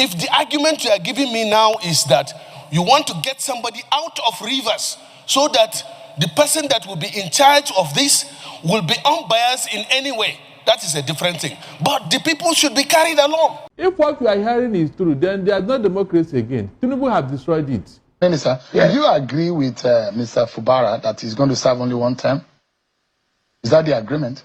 If the argument you are giving me now is that you want to get somebody out of Rivers so that the person that will be in charge of this will be unbiased in any way, that is a different thing. But the people should be carried along. If what we are hearing is true, then there is no democracy again. Tinubu have destroyed it. Minister, do you agree with Mr. Fubara that he's going to serve only one term? Is that the agreement?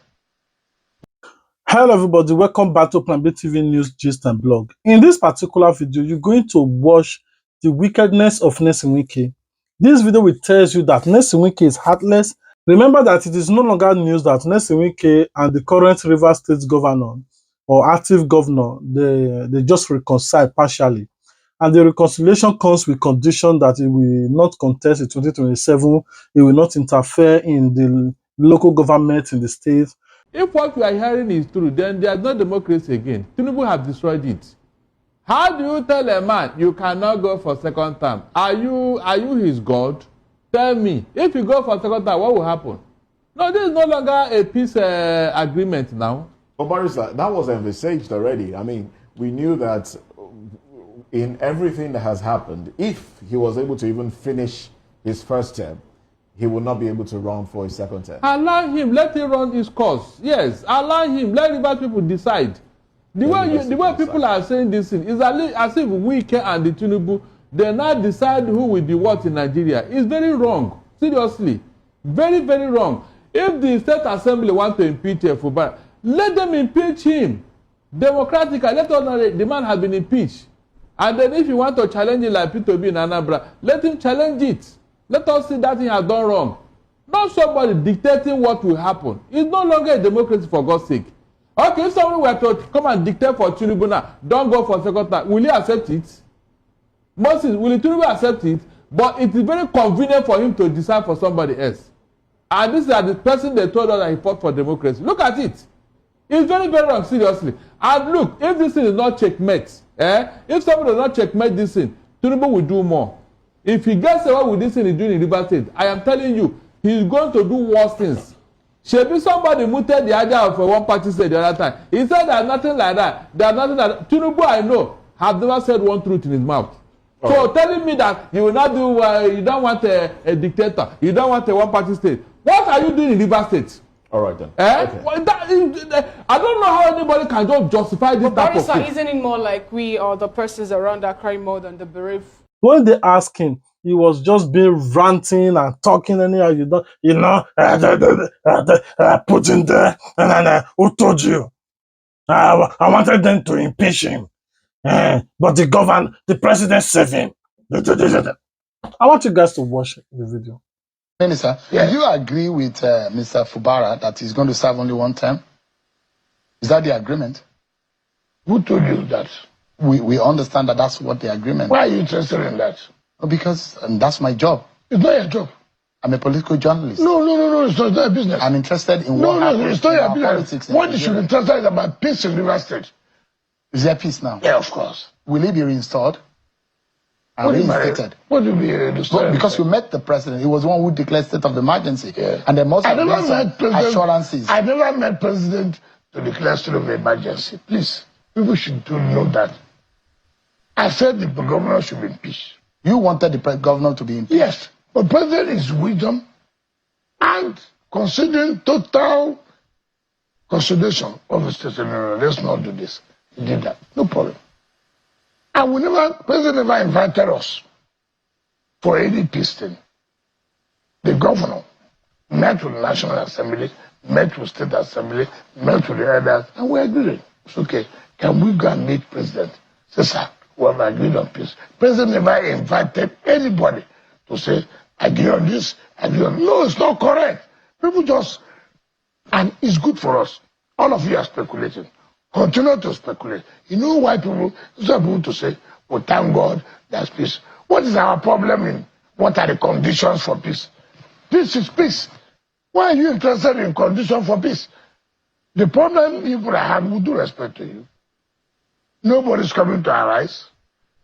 Hello everybody, welcome back to Plan B TV News Gist and Blog. In this particular video, you're going to watch the wickedness of NYESOM WIKE. This video will tell you that NYESOM WIKE is heartless. Remember that it is no longer news that NYESOM WIKE and the current Rivers State governor or active governor, they just reconciled partially. And the reconciliation comes with condition that it will not contest in 2027, it will not interfere in the local government in the state. If what we are hearing is true, then there is no democracy again. Tinubu have destroyed it. How do you tell a man you cannot go for second term? Are you his God? Tell me. If you go for second term, what will happen? No, this is no longer a peace agreement now. But Barrister, that was envisaged already. I mean, we knew that in everything that has happened, if he was able to even finish his first term, he will not be able to run for his second term. Allow him, let him run his course. Yes, allow him, let Rivers people decide. The way people are saying this thing is as if Wike and the Tinubu, they now decide who will be what in Nigeria. It's very wrong. Seriously. Very, very wrong. If the State Assembly want to impeach Fubara, let them impeach him. Democratically, let us know the man has been impeached. And then if you want to challenge it like P2B in Anambra, let him challenge it. Let us see that he has done wrong. Not somebody dictating what will happen. It's no longer a democracy, for God's sake. Okay, if somebody were to come and dictate for Tinubu now, don't go for second time, will he accept it? Moses, will Tinubu accept it? But it is very convenient for him to decide for somebody else. And this is the person they told us that he fought for democracy. Look at it. It's very, very wrong, seriously. And look, if this thing is not checkmate, if somebody does not checkmate this thing, Tinubu will do more. If he gets away with this thing he's doing in Rivers State, I am telling you, he's going to do worse things. Should be somebody mooted the idea of a one-party state the other time. He said there's nothing like that. There's nothing like that. Tinubu, I know, have never said one truth in his mouth. Oh. So telling me that you will not do, you don't want a dictator, you don't want a one-party state. What are you doing in Rivers State? All right then. Okay. Well, I don't know how anybody can just justify this type of thing. Isn't it more like we or the persons around are crying more than the bereaved? When they asked him, he was just being ranting and talking anyhow. Put in there, and who told you? I wanted them to impeach him, but the president saved him. I want you guys to watch the video. Minister, do you agree with Mr. Fubara that he's going to serve only one term? Is that the agreement? Who told you that? We understand that that's what the agreement. Why are you interested in that? Because that's my job. It's not your job. I'm a political journalist. No, it's not a business. I'm interested in what happens it's not in your our business. politics. What you should be interested in about peace in Rivers State. Is there peace now? Yeah, of course. Will it be reinstalled? And reinstated? What will be reinstated? Because you met the president. He was the one who declared state of emergency. Yeah. And there must have been some assurances. I never met president to declare state of emergency. Please, people should know that. I said the governor should be impeached. You wanted the governor to be impeached? Yes. But president is wisdom and considering total consideration of the state. No, let's not do this. He did that. No problem. And president never invited us for any peace thing. The governor met with the National Assembly, met with State Assembly, met with the others, and we agreed. It's okay. Can we go and meet president? Say, sir, we have agreed on peace. President never invited anybody to say, agree on this, agree on. No, it's not correct. People just, and it's good for us. All of you are speculating. Continue to speculate. You know why people, instead of people to say, well, thank God, there's peace. What is our problem in? What are the conditions for peace? Peace is peace. Why are you interested in conditions for peace? The problem people have, with due respect to you, nobody's coming to arise.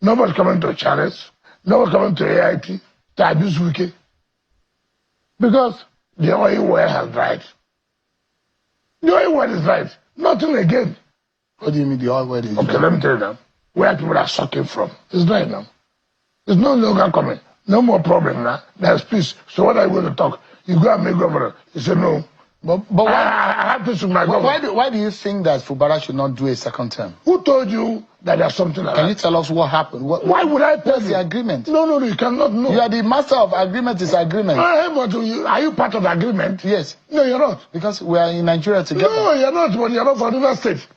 Nobody's coming to challenge. Nobody's coming to AIT to abuse Wike. Because the oil well has dried. The oil well is dried. Nothing again. What do you mean the oil well is okay, let me tell you now. where people are sucking from. It's not enough. There's no longer coming. No more problem now. There's peace. So what are you going to talk? You go and make governor. You say no. But why, I have to my governor. Why do you think that Fubara should not do a second term? Who told you that there's something like that? Can you tell us what happened? Why would I tell you? The agreement? No, you cannot know. You are the master of agreement is agreement. But are you part of the agreement? Yes. No, you're not. Because we are in Nigeria together. No, you're not, but you're not from River State.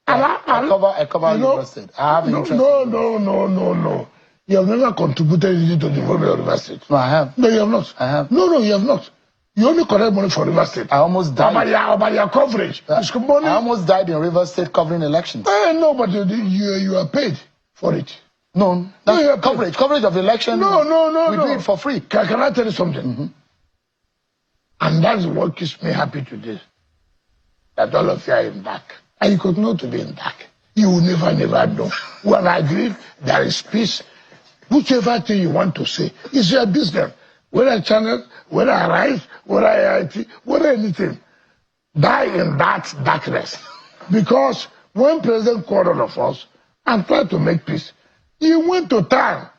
I cover River State. I have interest. No. You have never contributed anything to the development of River State. No, I have. No, you have not. I have. No, you have not. You only collect money for River State. I almost died. About your coverage. I almost died in River State covering elections. No, but you are paid for it. No, that's coverage. Coverage of elections. No. We do it for free. Can I tell you something? Mm-hmm. And that's what keeps me happy today. That all of you are in back. And you could not to be in back. You will never know. When I agree, there is peace. Whichever thing you want to say, it's your business. Whether channel, whether I write, whether I IT, whether anything. Die in that darkness. Because when President called all of us and tried to make peace, he went to town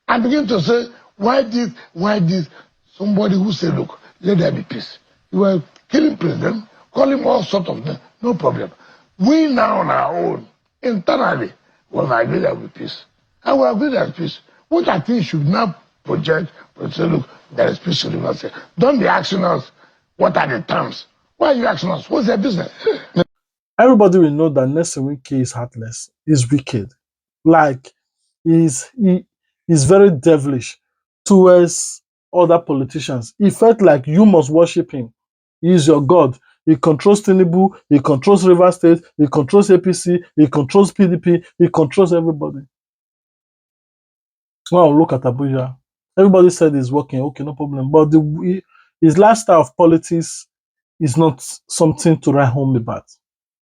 and began to say, why this? Somebody who said, look, let there be peace. You were killing President, calling all sorts of things, no problem. We now on our own, internally, will agree there will be peace. And we agree there is peace. What I think should now project, but say, look, there is peace in the United States. Don't be asking us, what are the terms? Why are you asking us? What's their business? Everybody will know that Nelson Wike is heartless. He's wicked. Like, he's very devilish towards other politicians. He felt like you must worship him. He is your God. He controls Tinubu, he controls River State, he controls APC, he controls PDP, he controls everybody. Well, look at Abuja. Everybody said he's working, okay, no problem. But his lifestyle of politics is not something to write home about.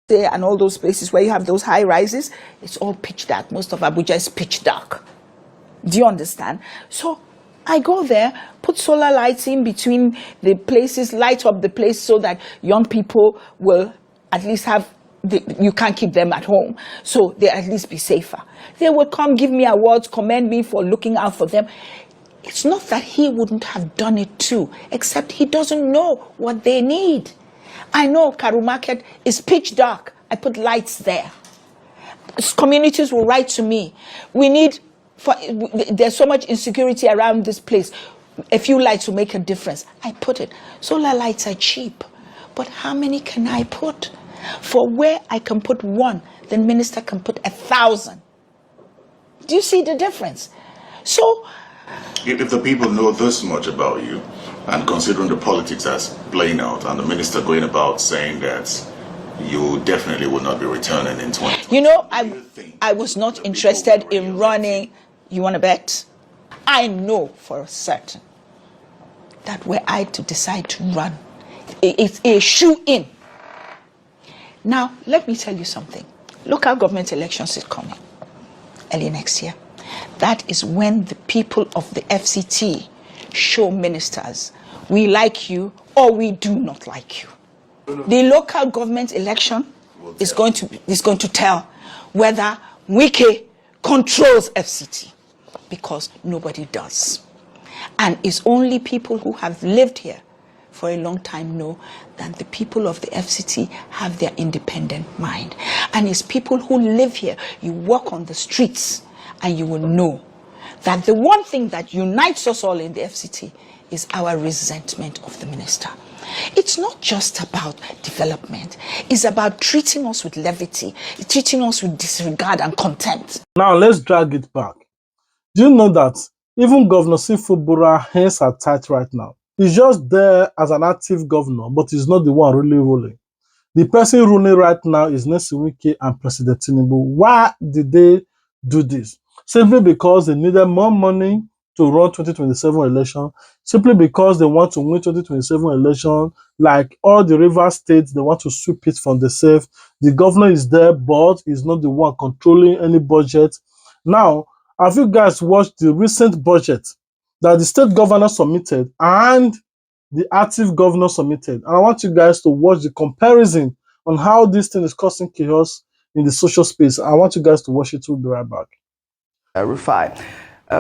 And all those places where you have those high rises, it's all pitch dark. Most of Abuja is pitch dark. Do you understand? So I go there, put solar lights in between the places, light up the place so that young people will at least have, you can't keep them at home, so they at least be safer. They will come give me awards, commend me for looking out for them. It's not that he wouldn't have done it too, except he doesn't know what they need. I know Karu Market is pitch dark. I put lights there. Communities will write to me. There's so much insecurity around this place. A few lights will make a difference. I put it. Solar lights are cheap. But how many can I put? For where I can put one, the minister can put 1,000. Do you see the difference? So, if the people know this much about you, and considering the politics that's playing out, and the minister going about saying that you definitely will not be returning in 2020. You know, I was not interested in running. You want to bet? I know for certain that were I to decide to run, it's a shoe in. Now, let me tell you something. Local government elections is coming early next year. That is when the people of the FCT show ministers, we like you or we do not like you. The local government election is going to tell whether Wike controls FCT, because nobody does. And it's only people who have lived here for a long time know that the people of the FCT have their independent mind. And it's people who live here, you walk on the streets and you will know that the one thing that unites us all in the FCT is our resentment of the minister. It's not just about development. It's about treating us with levity, treating us with disregard and contempt. Now let's drag it back. Do you know that even Governor Simfobura's hands are tight right now? He's just there as an active governor, but he's not the one really ruling. The person ruling right now is Nelson Wike and President Tinubu. Why did they do this? Simply because they needed more money to run 2027 election, simply because they want to win 2027 election, like all the river states, they want to sweep it from the safe. The governor is there, but he's not the one controlling any budget. Now, have you guys watched the recent budget that the state governor submitted and the active governor submitted? And I want you guys to watch the comparison on how this thing is causing chaos in the social space. I want you guys to watch it. We'll be right back. Rufai.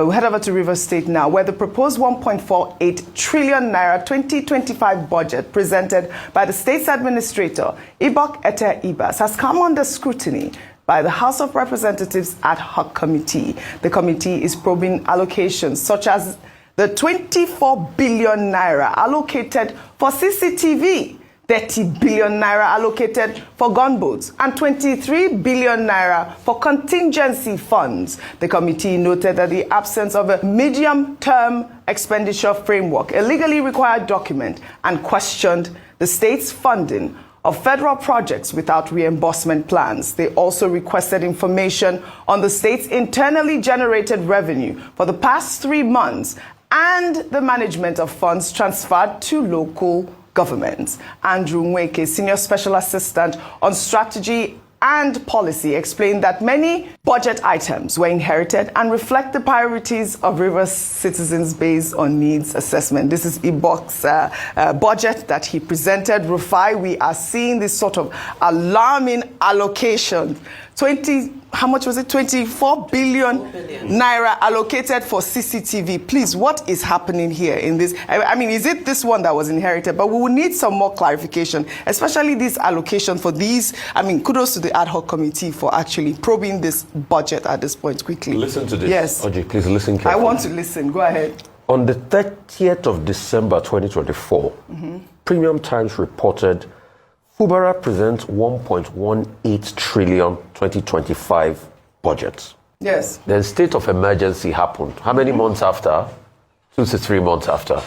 We head over to Rivers State now, where the proposed 1.48 trillion naira 2025 budget presented by the state's administrator, Ibok Ete Ibas, has come under scrutiny by the House of Representatives ad hoc committee. The committee is probing allocations such as the 24 billion naira allocated for CCTV, 30 billion naira allocated for gunboats, and 23 billion naira for contingency funds. The committee noted that the absence of a medium-term expenditure framework, a legally required document, and questioned the state's funding of federal projects without reimbursement plans. They also requested information on the state's internally generated revenue for the past 3 months and the management of funds transferred to local governments. Andrew Nweke, Senior Special Assistant on Strategy and Policy, explained that many budget items were inherited and reflect the priorities of Rivers citizens based on needs assessment. This is Ibok's budget that he presented. Rufai, we are seeing this sort of alarming allocation. How much was it? 24 billion naira allocated for CCTV. Please, what is happening here in this? I mean, is it this one that was inherited? But we will need some more clarification, especially this allocation for these. I mean, kudos to the ad hoc committee for actually probing this budget at this point quickly. Listen to this. Yes. Oji, please listen carefully. I want to listen. Go ahead. On the 30th of December 2024, Premium Times reported Fubara presents 1.18 trillion 2025 budget. Yes. Then state of emergency happened. How many months after? 2 to 3 months after.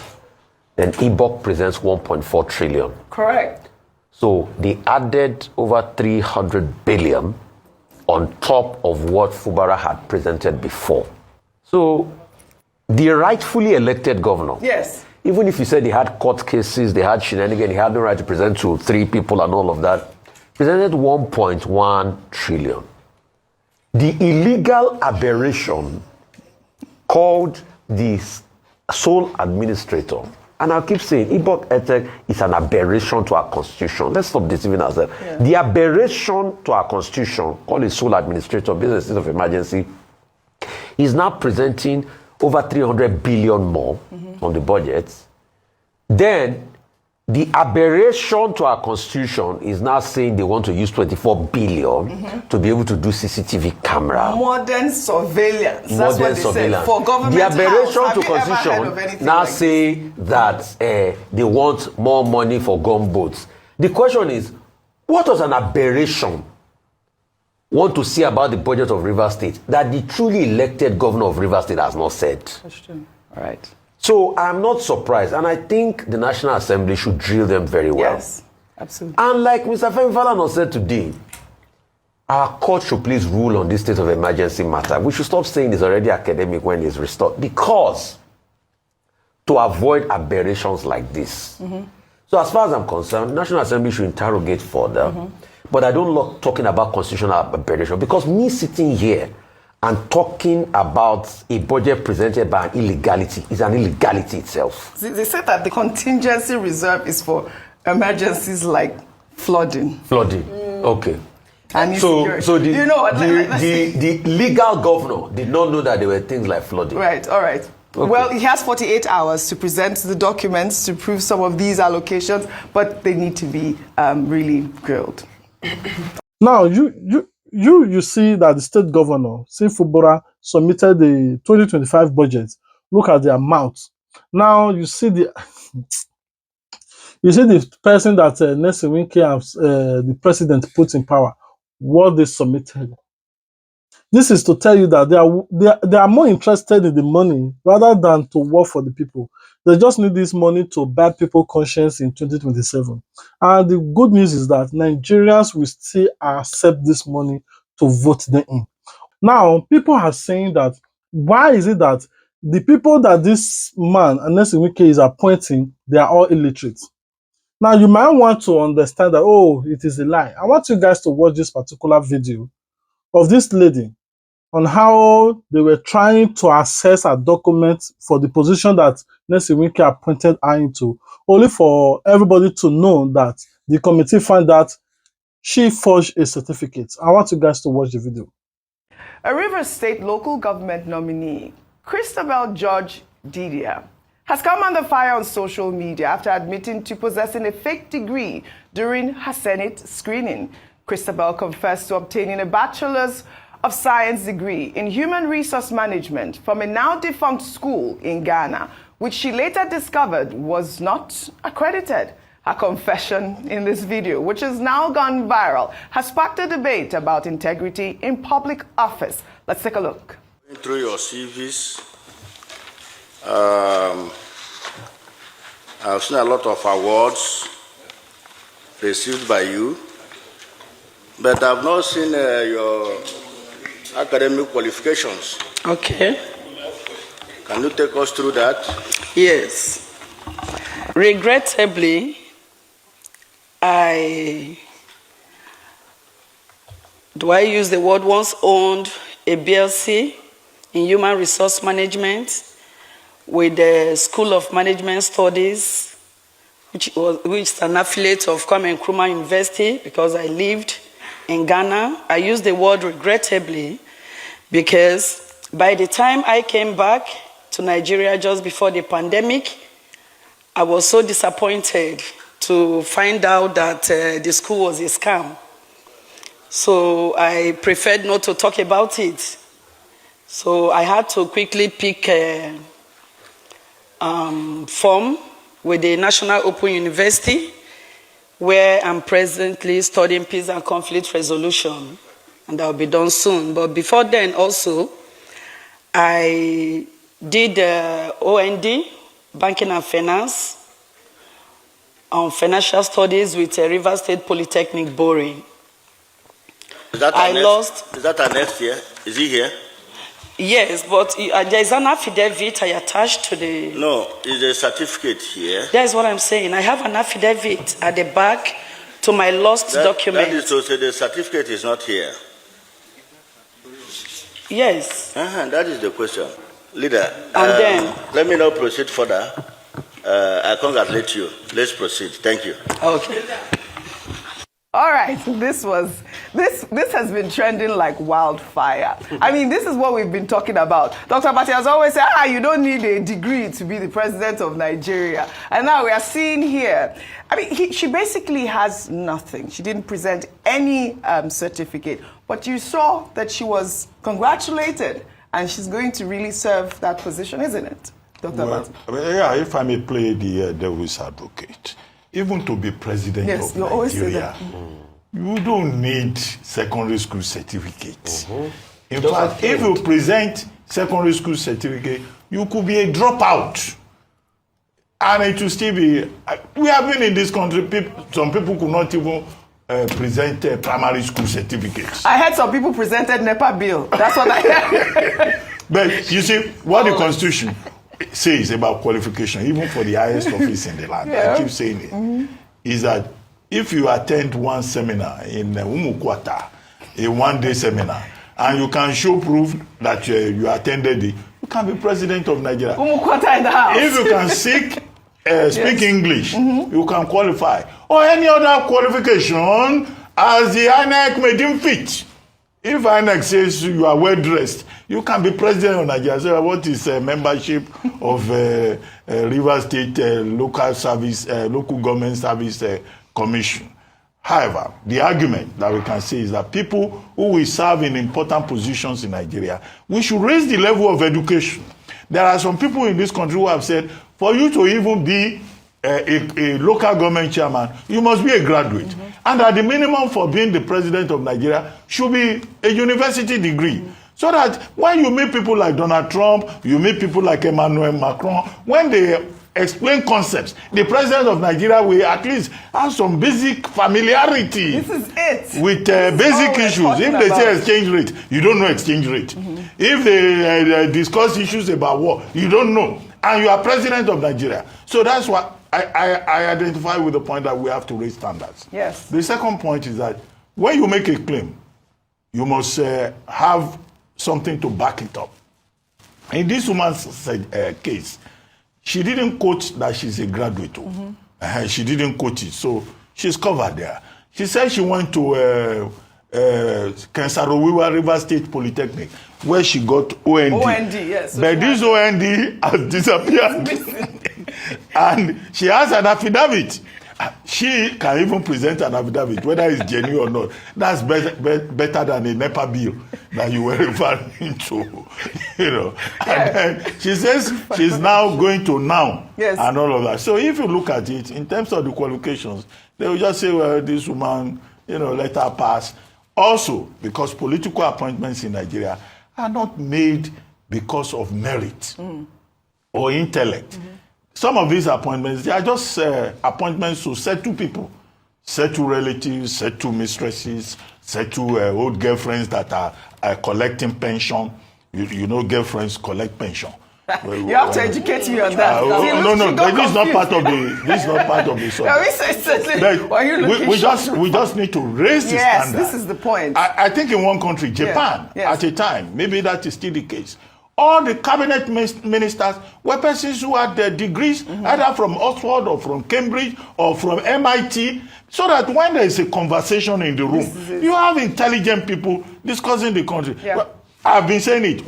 Then Ibok presents 1.4 trillion. Correct. So they added over 300 billion on top of what Fubara had presented before. So the rightfully elected governor, yes, even if you said they had court cases, they had shenanigans, he had no right to present to 3 people and all of that, presented 1.1 trillion. The illegal aberration called the sole administrator, and I'll keep saying, Ibok Ete is an aberration to our constitution. Let's stop deceiving ourselves. Yeah. The aberration to our constitution, called a sole administrator, business state of emergency, is now presenting over 300 billion more on the budget. Then the aberration to our constitution is now saying they want to use 24 billion to be able to do CCTV camera. Modern surveillance. That's Modern what they surveillance. said. For government the aberration house. to constitution now like say that they want more money for gunboats. The question is, what was an aberration want to see about the budget of Rivers State that the truly elected governor of Rivers State has not said? That's true. All right. So I'm not surprised, and I think the National Assembly should drill them very well. Yes, absolutely. And like Mr. Femi Falana said today, our court should please rule on this state of emergency matter. We should stop saying it's already academic when it's restored, because to avoid aberrations like this. So as far as I'm concerned, the National Assembly should interrogate further. But I don't like talking about constitutional aberration, because me sitting here and talking about a budget presented by an illegality is an illegality itself. They said that the contingency reserve is for emergencies like flooding. Flooding, okay. And So the, you know what, the legal governor did not know that there were things like flooding. Right, all right. Okay. Well, he has 48 hours to present the documents to prove some of these allocations, but they need to be really grilled. Now, you see that the state governor, Fubara, submitted the 2025 budget. Look at the amount. Now you see the person that Negi Wike and the president put in power, what they submitted. This is to tell you that they are more interested in the money rather than to work for the people. They just need this money to buy people conscience in 2027. And the good news is that Nigerians will still accept this money to vote them in. Now, people are saying that, why is it that the people that this man, Negi Wike, is appointing, they are all illiterate? Now, you might want to understand that, oh, it is a lie. I want you guys to watch this particular video of this lady on how they were trying to access a document for the position that Negi Wike appointed her into, only for everybody to know that the committee found that she forged a certificate. I want you guys to watch the video. A Rivers State local government nominee, Christabel George Didier, has come under fire on social media after admitting to possessing a fake degree during her Senate screening. Christabel confessed to obtaining a Bachelor's of Science degree in Human Resource Management from a now-defunct school in Ghana, which she later discovered was not accredited. Her confession in this video, which has now gone viral, has sparked a debate about integrity in public office. Let's take a look. Through your CVs, I've seen a lot of awards received by you, but I've not seen your academic qualifications. Okay. Can you take us through that? Yes. Regrettably, do I use the word once owned a BLC in Human Resource Management with the School of Management Studies, which is an affiliate of Kwame Nkrumah University, because I lived in Ghana. I use the word regrettably because by the time I came back to Nigeria just before the pandemic, I was so disappointed to find out that the school was a scam. So I preferred not to talk about it. So I had to quickly pick a form with the National Open University, where I'm presently studying peace and conflict resolution, and that will be done soon. But before then also, I did OND, Banking and Finance, on financial studies with Rivers State Polytechnic, Boring. Is that our next year? Is he here? Yes, but there is an affidavit I attached to the... No, is a certificate here? That's what I'm saying. I have an affidavit at the back to my lost document. That is to say the certificate is not here? Yes. That is the question. Leader, and then... let me now proceed further. I congratulate you. Let's proceed. Thank you. Okay. All right, this has been trending like wildfire. I mean, this is what we've been talking about. Dr. Bati has always said, you don't need a degree to be the president of Nigeria. And now we are seeing here, I mean, she basically has nothing. She didn't present any certificate, but you saw that she was congratulated, and she's going to really serve that position, isn't it, Dr. Bati? Yeah, if I may play the devil's advocate. Even to be president of Nigeria, you don't need secondary school certificate. In fact, if you present secondary school certificate, you could be a dropout. And it will still be... We have been in this country, some people could not even present primary school certificates. I heard some people presented NEPA bill. That's what I heard. But you see, what the Constitution says about qualification, even for the highest office in the land, I keep saying it, is that if you attend one seminar in Umukwata, a one-day seminar, and you can show proof that you attended it, you can be president of Nigeria. Umukwata in the house. If you can speak English, you can qualify. Or any other qualification as the INEC may deem fit. If INEC says you are well dressed, you can be president of Nigeria. So what is membership of Rivers State Local Government Service Commission? However, the argument that we can say is that people who will serve in important positions in Nigeria, we should raise the level of education. There are some people in this country who have said, for you to even be a local government chairman, you must be a graduate. And at the minimum for being the president of Nigeria should be a university degree. So that when you meet people like Donald Trump, you meet people like Emmanuel Macron, when they explain concepts, the president of Nigeria will at least have some basic familiarity. This is it. With basic issues. If they say exchange rate, you don't know exchange rate. If they discuss issues about war, you don't know. And you are president of Nigeria. So that's what I identify with the point that we have to raise standards. Yes. The second point is that when you make a claim, you must have something to back it up. In this woman's case, she didn't quote that she's a graduate. She didn't quote it, so she's covered there. She said she went to Kensarowiwa River State Polytechnic, where she got OND. OND, yes. But this OND has disappeared. And she has an affidavit. She can even present an affidavit, whether it's genuine or not. That's better than a NEPA bill that you were referring to, you know. And then she says she's now going to now and all of that. So if you look at it, in terms of the qualifications, they will just say, well, this woman, you know, let her pass. Also, because political appointments in Nigeria are not made because of merit or intellect. Some of these appointments, they are just appointments to settle people, settle relatives, settle mistresses, settle old girlfriends that are collecting pension. You know, girlfriends collect pension. You have to educate me on that. No, this is not part of the. This is not part of the subject. We just need to raise the standard. Yes, this is the point. I think in one country, Japan, at a time, maybe that is still the case. All the cabinet ministers were persons who had their degrees, either from Oxford or from Cambridge or from MIT, so that when there is a conversation in the room, you have intelligent people discussing the country. Well, I've been saying it.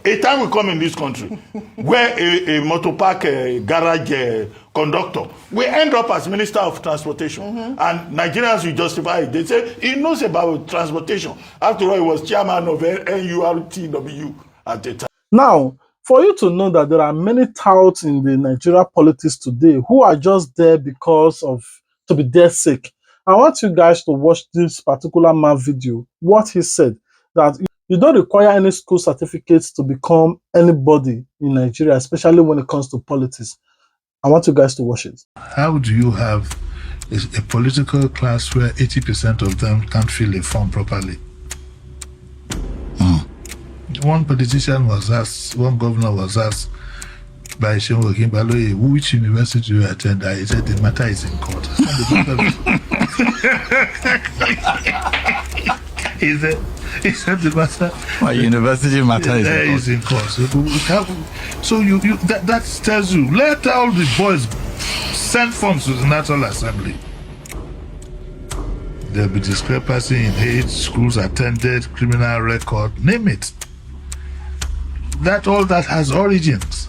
A time will come in this country where a motor park garage conductor will end up as Minister of Transportation. And Nigerians will justify it. They say he knows about transportation. After all, he was chairman of NURTW at the time. Now, for you to know that there are many touts in the Nigeria politics today who are just there because of to be their sake, I want you guys to watch this particular man video. What he said, that you don't require any school certificates to become anybody in Nigeria, especially when it comes to politics. I want you guys to watch it. How do you have a political class where 80% of them can't fill a form properly? One politician was asked, one governor was asked by Shehu Kimbaloye, which university you attend? He said the matter is in court. He said the matter. My university matter is in court. So that tells you, let all the boys send forms to the National Assembly. There'll be discrepancy in age, schools attended, criminal record, name it. All that has origins,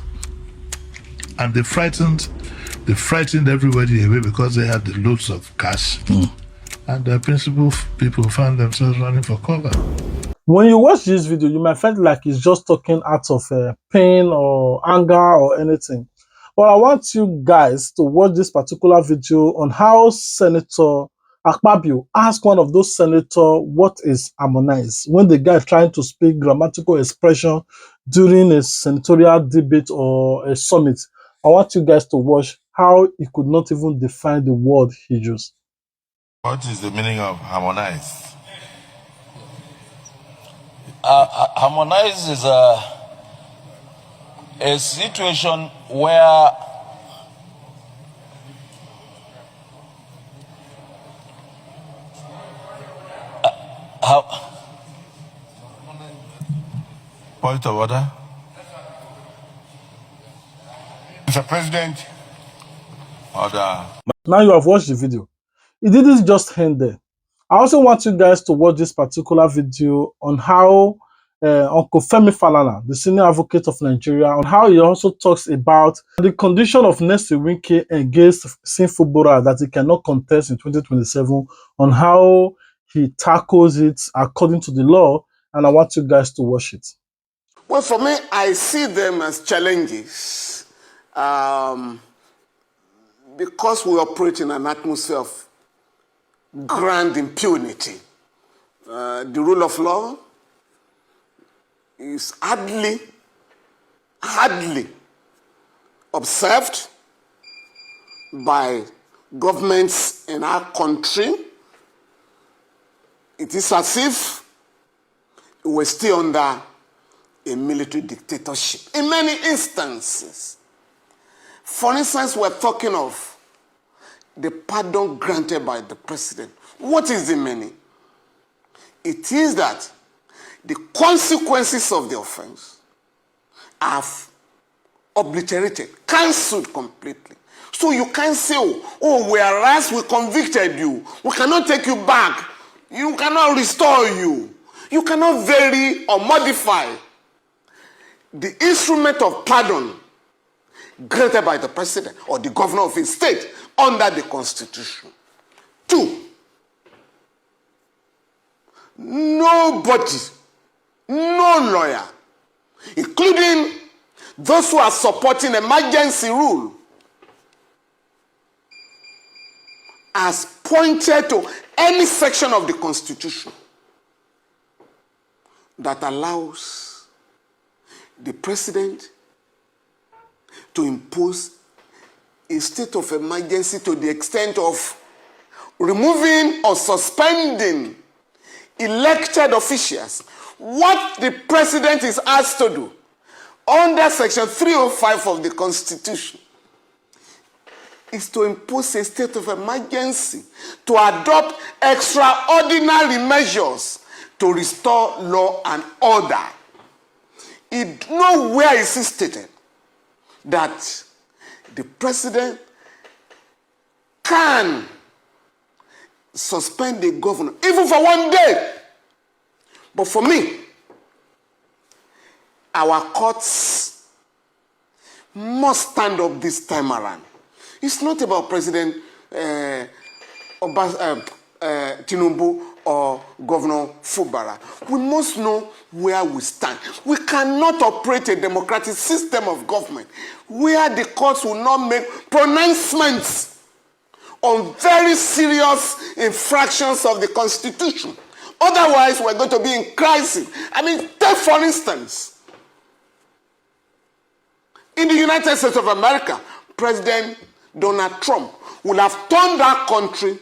and they frightened everybody away because they had the loads of cash, and the principal people found themselves running for cover. When you watch this video, you might feel like he's just talking out of pain or anger or anything. But I want you guys to watch this particular video on how Senator Akpabio asked one of those senators what is harmonize when the guy trying to speak grammatical expression during a senatorial debate or a summit. I want you guys to watch how he could not even define the word he used. What is the meaning of harmonize? Harmonize is a situation where point of order. Mr. President. Order. Now you have watched the video. It didn't just end there. I also want you guys to watch this particular video on how Uncle Femi Falana, the senior advocate of Nigeria, on how he also talks about the condition of Negi Wike against sinful footballer that he cannot contest in 2027, on how he tackles it according to the law, and I want you guys to watch it. Well, for me, I see them as challenges because we operate in an atmosphere of grand impunity. The rule of law is hardly observed by governments in our country. It is as if we're still under a military dictatorship in many instances. For instance, we're talking of the pardon granted by the president. What is the meaning? It is that the consequences of the offense are obliterated, cancelled completely. So you can't say, oh, whereas we convicted you, we cannot take you back. You cannot restore you. You cannot vary or modify the instrument of pardon granted by the president or the governor of a state under the Constitution. 2, nobody, no lawyer, including those who are supporting emergency rule, has pointed to any section of the Constitution that allows the president to impose a state of emergency to the extent of removing or suspending elected officials. What the president is asked to do under Section 305 of the Constitution is to impose a state of emergency to adopt extraordinary measures to restore law and order. Nowhere is it stated that the president can suspend the governor, even for 1 day. But for me, our courts must stand up this time around. It's not about President Tinubu or Governor Fubara. We must know where we stand. We cannot operate a democratic system of government where the courts will not make pronouncements on very serious infractions of the Constitution. Otherwise, we're going to be in crisis. I mean, take for instance, in the United States of America, President Donald Trump will have turned that country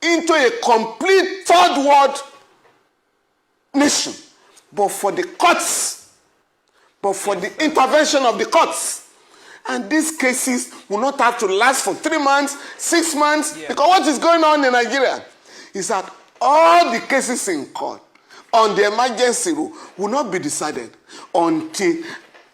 into a complete third world nation. But for the courts, but for the intervention of the courts, and these cases will not have to last for 3 months, 6 months, because what is going on in Nigeria is that all the cases in court on the emergency rule will not be decided until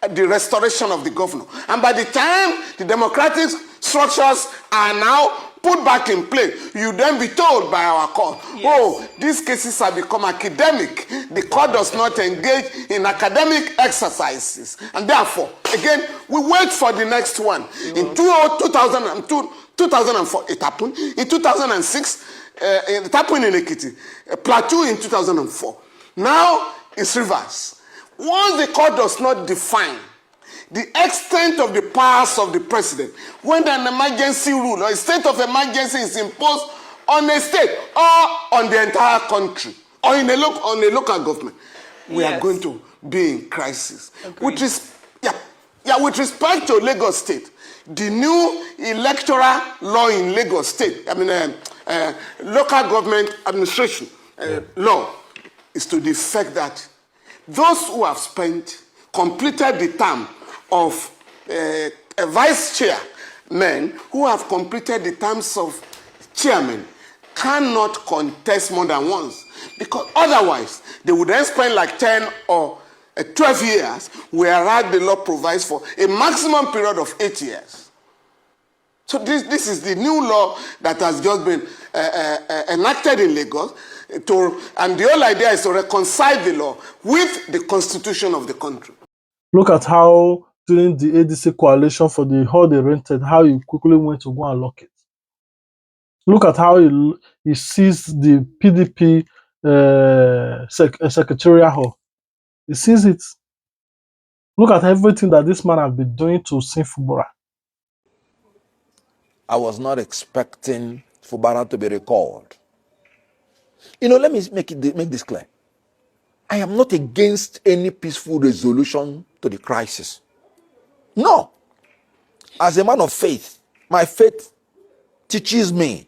the restoration of the governor. And by the time the democratic structures are now put back in place, you then be told by our court, oh, these cases have become academic. The court does not engage in academic exercises. And therefore, again, we wait for the next one. In 2004, it happened. In 2006, it happened in Ekiti. Plateau in 2004. Now, it's reverse. Once the court does not define the extent of the powers of the president, when an emergency rule or a state of emergency is imposed on a state or on the entire country or on a local government, we are going to be in crisis. With respect to Lagos State, the new electoral law in Lagos State, local government administration law, is to the effect that those who have completed the term of a vice chairman, who have completed the terms of chairman, cannot contest more than once, because otherwise they would then spend like 10 or 12 years, whereas the law provides for a maximum period of 8 years. So this is the new law that has just been enacted in Lagos, and the whole idea is to reconcile the law with the constitution of the country. Look at how during the ADC coalition for the hall they rented, how he quickly went to go and lock it. Look at how he seized the PDP secretarial hall. He sees it. Look at everything that this man has been doing to Sin Fubara. I was not expecting Fubara to be recalled. You know, let me make this clear. I am not against any peaceful resolution to the crisis. No. As a man of faith, my faith teaches me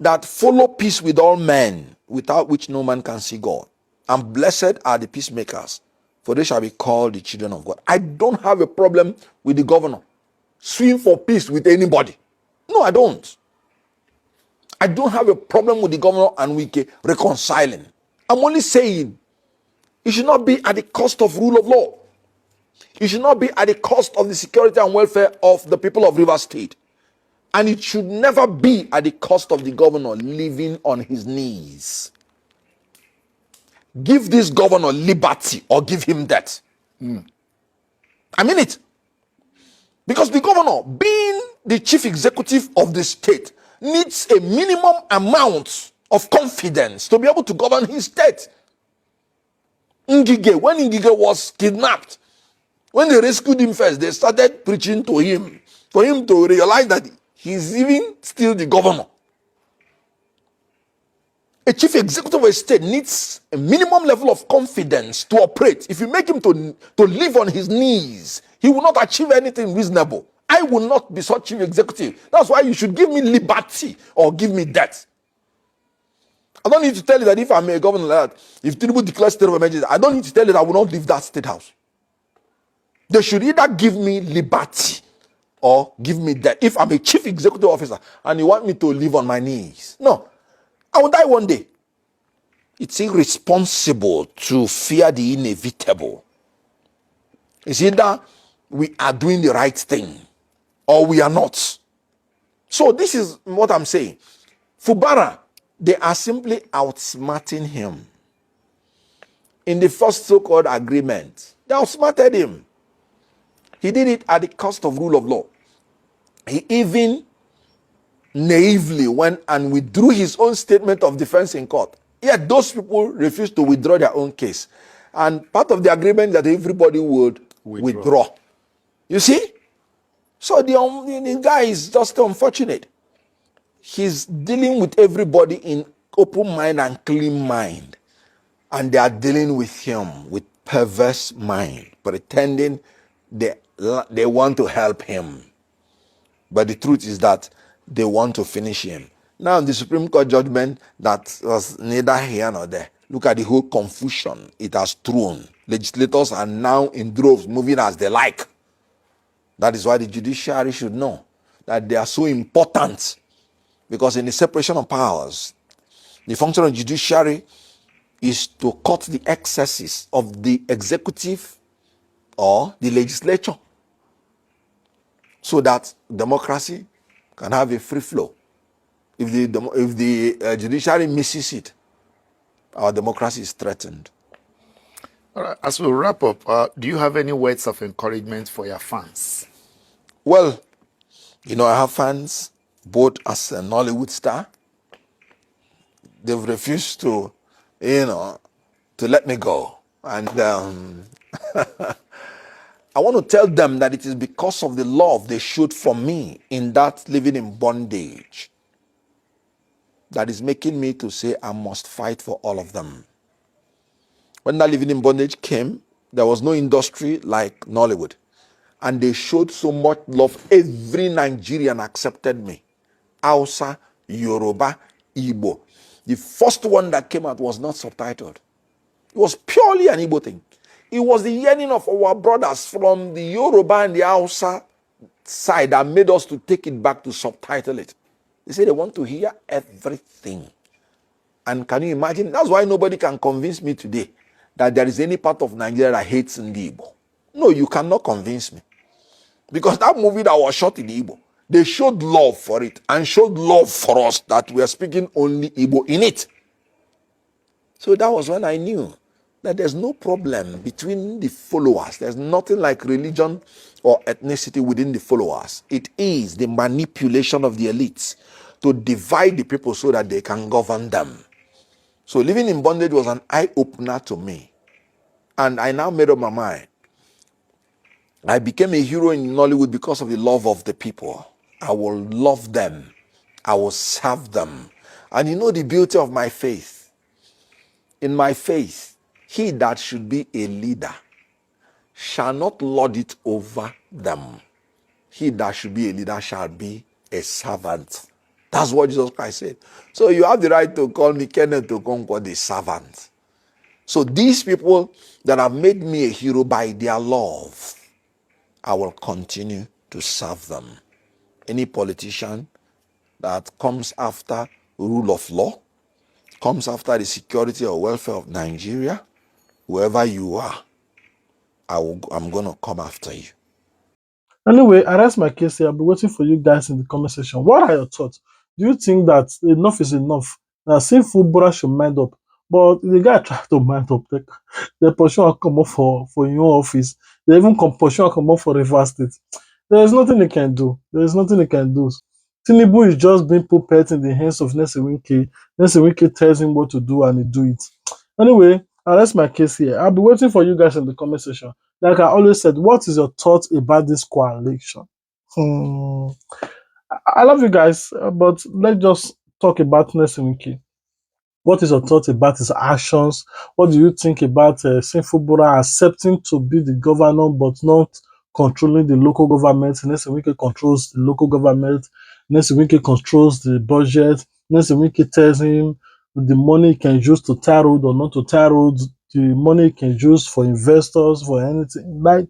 that follow peace with all men, without which no man can see God. And blessed are the peacemakers, for they shall be called the children of God. I don't have a problem with the governor suing for peace with anybody. No, I don't. I don't have a problem with the governor and Wike reconciling. I'm only saying it should not be at the cost of rule of law. It should not be at the cost of the security and welfare of the people of Rivers State. And it should never be at the cost of the governor living on his knees. Give this governor liberty or give him death. I mean it. Because the governor, being the chief executive of the state, needs a minimum amount of confidence to be able to govern his state. Ngige, when Ngige was kidnapped, when they rescued him first, they started preaching to him for him to realize that he's even still the governor. A chief executive of a state needs a minimum level of confidence to operate. If you make him to live on his knees, he will not achieve anything reasonable. I will not be such chief executive. That's why you should give me liberty or give me death. I don't need to tell you that if I'm a governor like that, if Tinubu declares state of emergency, I don't need to tell you that I will not leave that state house. They should either give me liberty or give me death. If I'm a chief executive officer and you want me to live on my knees, no. I will die one day. It's irresponsible to fear the inevitable. It's either we are doing the right thing or we are not. So this is what I'm saying. Fubara, they are simply outsmarting him. In the first so-called agreement, they outsmarted him. He did it at the cost of rule of law. He even naively went and withdrew his own statement of defense in court. Yet those people refused to withdraw their own case. And part of the agreement that everybody would withdraw. You see? So the guy is just unfortunate. He's dealing with everybody in open mind and clean mind. And they are dealing with him with perverse mind, pretending they want to help him. But the truth is that they want to finish him. Now, the Supreme Court judgment that was neither here nor there. Look at the whole confusion it has thrown. Legislators are now in droves moving as they like. That is why the judiciary should know that they are so important. Because in the separation of powers, the function of the judiciary is to cut the excesses of the executive or the legislature so that democracy can have a free flow. If the judiciary misses it, our democracy is threatened. All right, as we wrap up, do you have any words of encouragement for your fans? Well, you know, I have fans both as a Nollywood star. They've refused to let me go. And I want to tell them that it is because of the love they showed for me in that living in bondage that is making me to say I must fight for all of them. When that living in bondage came, there was no industry like Nollywood. And they showed so much love. Every Nigerian accepted me. Hausa, Yoruba, Igbo. The first one that came out was not subtitled. It was purely an Igbo thing. It was the yearning of our brothers from the Yoruba and the Hausa side that made us to take it back to subtitle it. They say they want to hear everything. And can you imagine? That's why nobody can convince me today that there is any part of Nigeria that hates Igbo. No, you cannot convince me. Because that movie that was shot in Igbo, they showed love for it and showed love for us that we are speaking only Igbo in it. So that was when I knew that there's no problem between the followers. There's nothing like religion or ethnicity within the followers. It is the manipulation of the elites to divide the people so that they can govern them. So living in bondage was an eye-opener to me. And I now made up my mind. I became a hero in Nollywood because of the love of the people. I will love them. I will serve them. And you know the beauty of my faith. In my faith, he that should be a leader shall not lord it over them. He that should be a leader shall be a servant. That's what Jesus Christ said. So you have the right to call me Kenneth Okonkwo the servant. So these people that have made me a hero by their love, I will continue to serve them. Any politician that comes after rule of law, comes after the security or welfare of Nigeria, whoever you are, I'm going to come after you. Anyway, I rest my case here. I'll be waiting for you guys in the comment section. What are your thoughts? Do you think that enough is enough? Now, sinful brother should mind up. But the guy tried to mind up. The portion come up for your office. They even portion come up for Rivers State. There is nothing they can do. There is nothing they can do. Tinubu is just being puppet in the hands of Negi. Negi tells him what to do and he do it. Anyway, I rest my case here. I'll be waiting for you guys in the comment section. Like I always said, what is your thoughts about this coalition? I love you guys, but let's just talk about Negi. What is your thought about his actions? What do you think about Sinful Bora accepting to be the governor but not controlling the local government? Negi controls the local government. Negi controls the budget. Negi tells him the money he can use to tie road or not to tie road, the money he can use for investors, for anything. Like,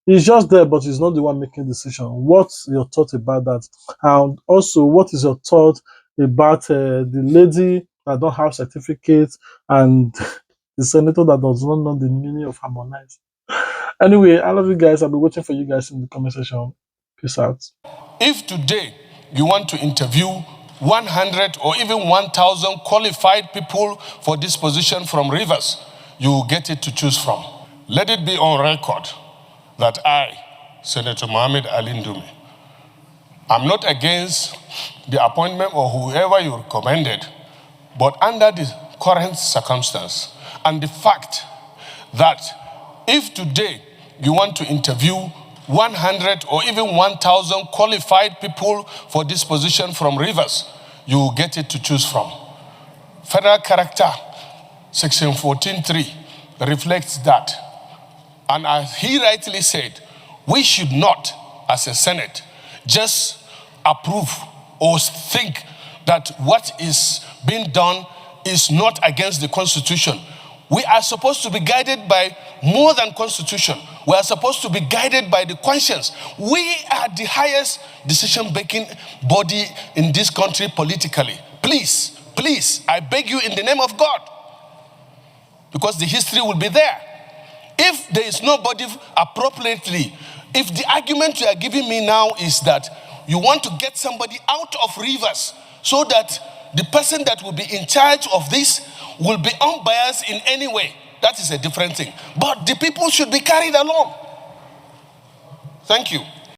he's just there, but he's not the one making decision. What's your thought about that? And also, what is your thought about the lady that don't have certificates and the senator that does not know the meaning of harmonize? Anyway, I love you guys. I'll be waiting for you guys in the comment section. Peace out. If today you want to interview 100 or even 1,000 qualified people for this position from Rivers, you will get it to choose from. Let it be on record that I, Senator Mohammed Ali Ndume, I'm not against the appointment or whoever you recommended, but under the current circumstance and the fact that if today you want to interview 100 or even 1,000 qualified people for this position from Rivers, you will get it to choose from. Federal Character, Section 14.3 reflects that. And as he rightly said, we should not, as a Senate, just approve or think that what is being done is not against the Constitution. We are supposed to be guided by more than Constitution. We are supposed to be guided by the conscience. We are the highest decision-making body in this country politically. Please, please, I beg you in the name of God, because the history will be there. If there is nobody appropriately, if the argument you are giving me now is that you want to get somebody out of Rivers so that the person that will be in charge of this will be unbiased in any way, that is a different thing. But the people should be carried along. Thank you.